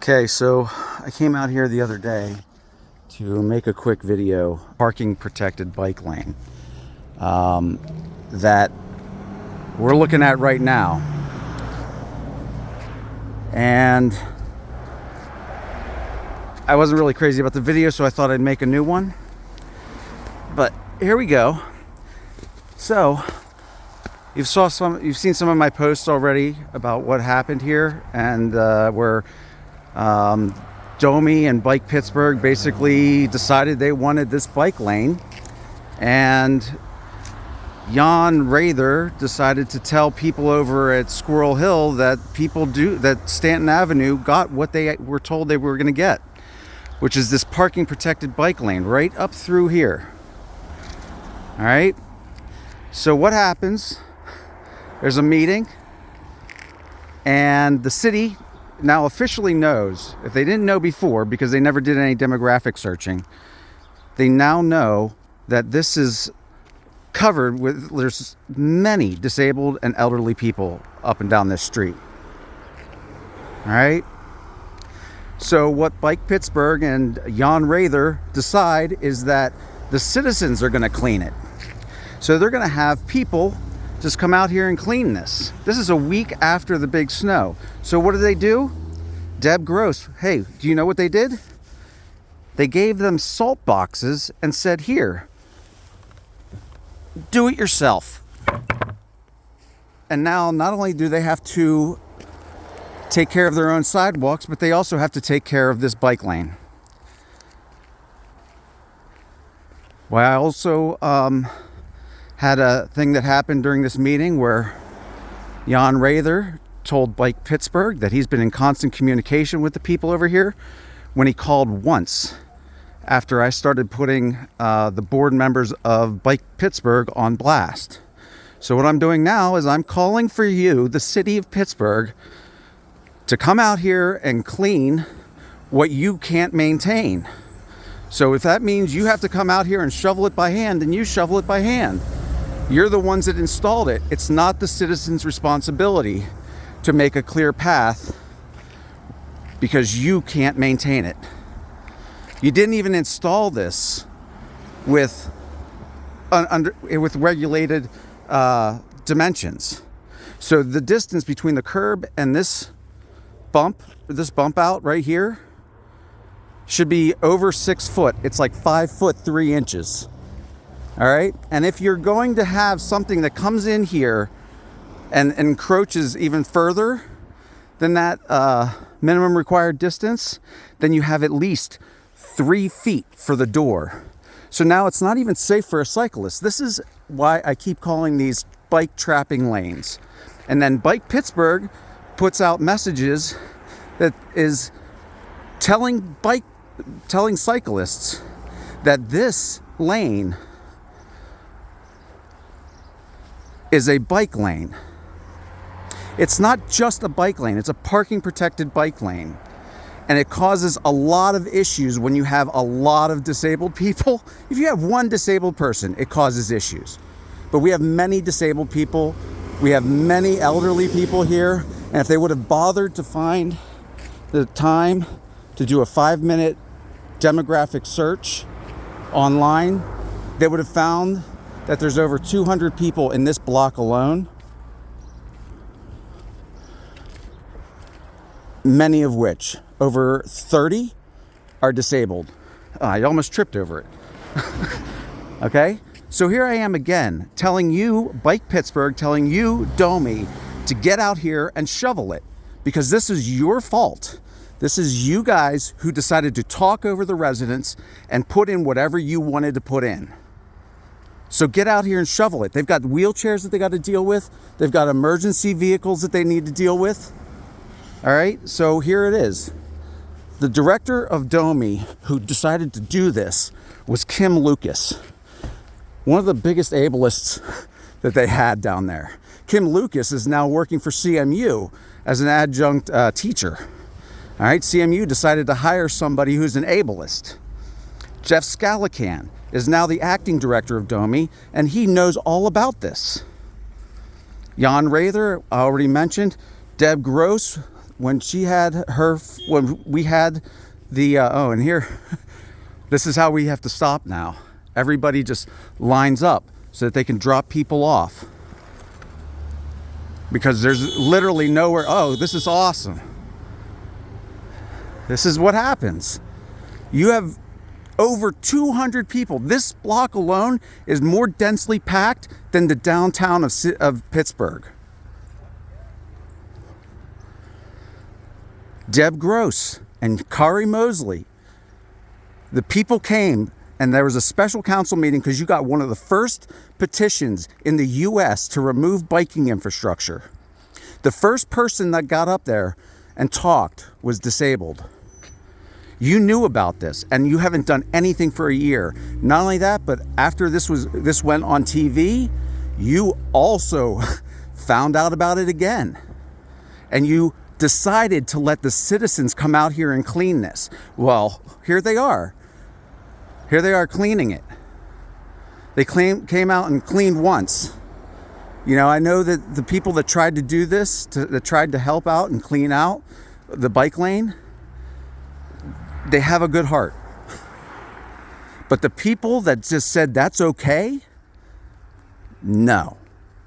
Okay, so I came out here the other day to make a quick video, parking protected bike lane, that we're looking at right now. And I wasn't really crazy about the video, so I thought I'd make a new one. But here we go. So you've seen some of my posts already about what happened here, and where DOMI and Bike Pittsburgh basically decided they wanted this bike lane, and Jan Rather decided to tell people over at Squirrel Hill that that Stanton Avenue got what they were told they were going to get, which is this parking protected bike lane right up through here. All right, so what happens? There's a meeting, and the city now officially knows, if they didn't know before because they never did any demographic searching, they now know that this is covered with, there's many disabled and elderly people up and down this street. All right, so what Bike Pittsburgh and Jan Rather decide is that the citizens are going to clean it. So they're going to have people just come out here and clean this. This is a week after the big snow. So what do? Deb Gross, hey, do you know what they did? They gave them salt boxes and said, here, do it yourself. And now not only do they have to take care of their own sidewalks, but they also have to take care of this bike lane. Well, I also had a thing that happened during this meeting where Jan Rather told Bike Pittsburgh that he's been in constant communication with the people over here, when he called once after I started putting the board members of Bike Pittsburgh on blast. So what I'm doing now is I'm calling for you, the city of Pittsburgh, to come out here and clean what you can't maintain. So if that means you have to come out here and shovel it by hand, then you shovel it by hand. You're the ones that installed it. It's not the citizens' responsibility to make a clear path because you can't maintain it. You didn't even install this with regulated dimensions. So the distance between the curb and this bump out right here should be over 6 foot. It's like 5 foot 3 inches. All right, and if you're going to have something that comes in here and encroaches even further than that minimum required distance, then you have at least 3 feet for the door. So now it's not even safe for a cyclist. This is why I keep calling these bike trapping lanes. And then Bike Pittsburgh puts out messages that is telling cyclists that this lane is a bike lane. It's not just a bike lane, it's a parking protected bike lane. And it causes a lot of issues when you have a lot of disabled people. If you have one disabled person, it causes issues. But we have many disabled people, we have many elderly people here, and if they would have bothered to find the time to do a 5-minute demographic search online, they would have found that there's over 200 people in this block alone, many of which, over 30, are disabled. I almost tripped over it. Okay? So here I am again, telling you, Bike Pittsburgh, telling you, DOMI, to get out here and shovel it, because this is your fault. This is you guys who decided to talk over the residents and put in whatever you wanted to put in. So get out here and shovel it. They've got wheelchairs that they got to deal with. They've got emergency vehicles that they need to deal with. All right, so here it is. The director of DOMI who decided to do this was Kim Lucas, one of the biggest ableists that they had down there. Kim Lucas is now working for CMU as an adjunct teacher. All right, CMU decided to hire somebody who's an ableist. Jeff Scalacan is now the acting director of DOMI, and he knows all about this. Jan Rather, I already mentioned. Deb Gross when she had her, when we had the, oh, and here, this is how we have to stop now. Everybody just lines up so that they can drop people off. Because there's literally nowhere, oh, this is awesome. This is what happens. You have over 200 people. This block alone is more densely packed than the downtown of Pittsburgh. Deb Gross and Kari Mosley. The people came, and there was a special council meeting because you got one of the first petitions in the U.S. to remove biking infrastructure. The first person that got up there and talked was disabled. You knew about this, and you haven't done anything for a year. Not only that, but after this went on TV, you also found out about it again. And you decided to let the citizens come out here and clean this. Well, here they are. Here they are cleaning it. They came out and cleaned once. You know, I know that the people that tried to do this, that tried to help out and clean out the bike lane, they have a good heart. But the people that just said that's okay, no.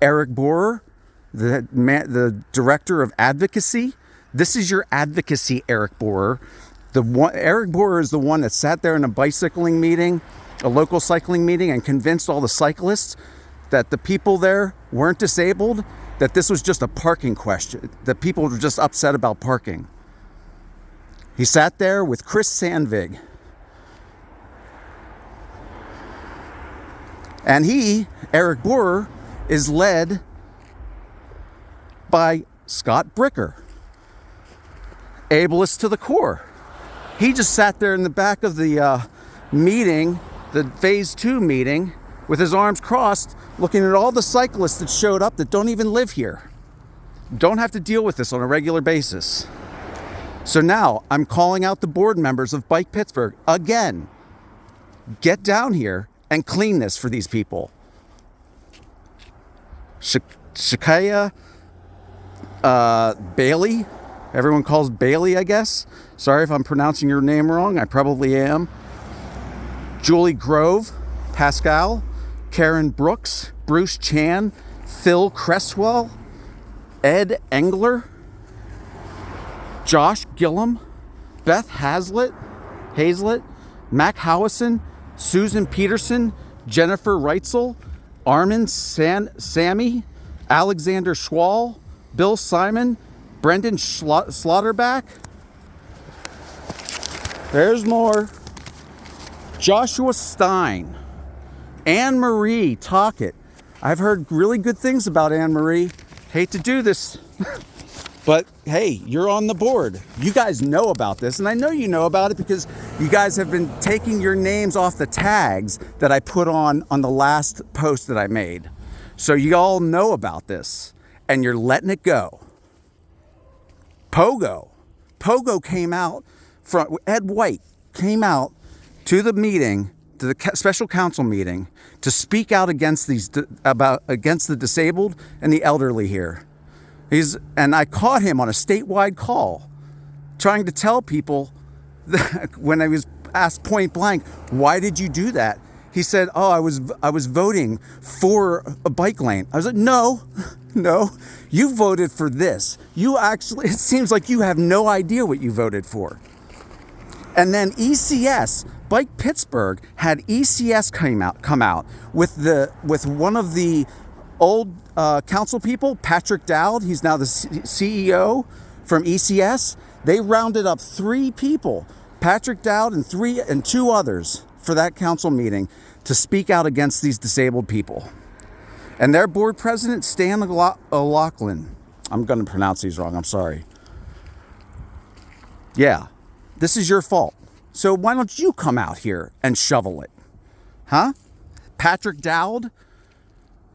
Eric Borer, the director of advocacy, this is your advocacy, Eric Borer. Eric Borer is the one that sat there in a bicycling meeting, a local cycling meeting, and convinced all the cyclists that the people there weren't disabled, that this was just a parking question, that people were just upset about parking. He sat there with Chris Sandvig. And he, Eric Borer, is led by Scott Bricker, ableist to the core. He just sat there in the back of the meeting, the phase 2 meeting, with his arms crossed, looking at all the cyclists that showed up that don't even live here, don't have to deal with this on a regular basis. So now I'm calling out the board members of Bike Pittsburgh again. Get down here and clean this for these people. Shakaya Bailey, everyone calls Bailey, I guess. Sorry if I'm pronouncing your name wrong. I probably am. Julie Grove, Pascal, Karen Brooks, Bruce Chan, Phil Cresswell, Ed Engler, Josh Gillum, Beth Hazlett, Mac Howison, Susan Peterson, Jennifer Reitzel, Armin Sammy, Alexander Schwall, Bill Simon, Brendan Slaughterback. There's more. Joshua Stein, Anne Marie Tockett. I've heard really good things about Anne Marie. Hate to do this. But hey, you're on the board. You guys know about this, and I know you know about it because you guys have been taking your names off the tags that I put on the last post that I made. So you all know about this, and you're letting it go. Pogo came out from Ed White came out to the meeting, to the special council meeting, to speak out against against the disabled and the elderly here. And I caught him on a statewide call, trying to tell people that when I was asked point blank, why did you do that? He said, oh, I was voting for a bike lane. I was like, no, you voted for this. It seems like you have no idea what you voted for. And then ECS, Bike Pittsburgh had ECS come out with one of the old council people, Patrick Dowd. He's now the CEO from ECS. They rounded up 3 people, Patrick Dowd and 2 others, for that council meeting to speak out against these disabled people. And their board president, Stan O'Loughlin, I'm going to pronounce these wrong, I'm sorry. Yeah, this is your fault. So why don't you come out here and shovel it? Huh? Patrick Dowd,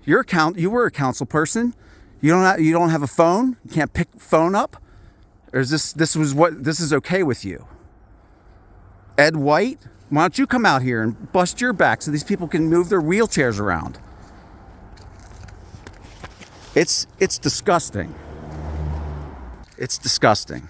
you were a council person. You don't have a phone? You can't pick phone up? Or is this is okay with you? Ed White, why don't you come out here and bust your back so these people can move their wheelchairs around? It's disgusting. It's disgusting.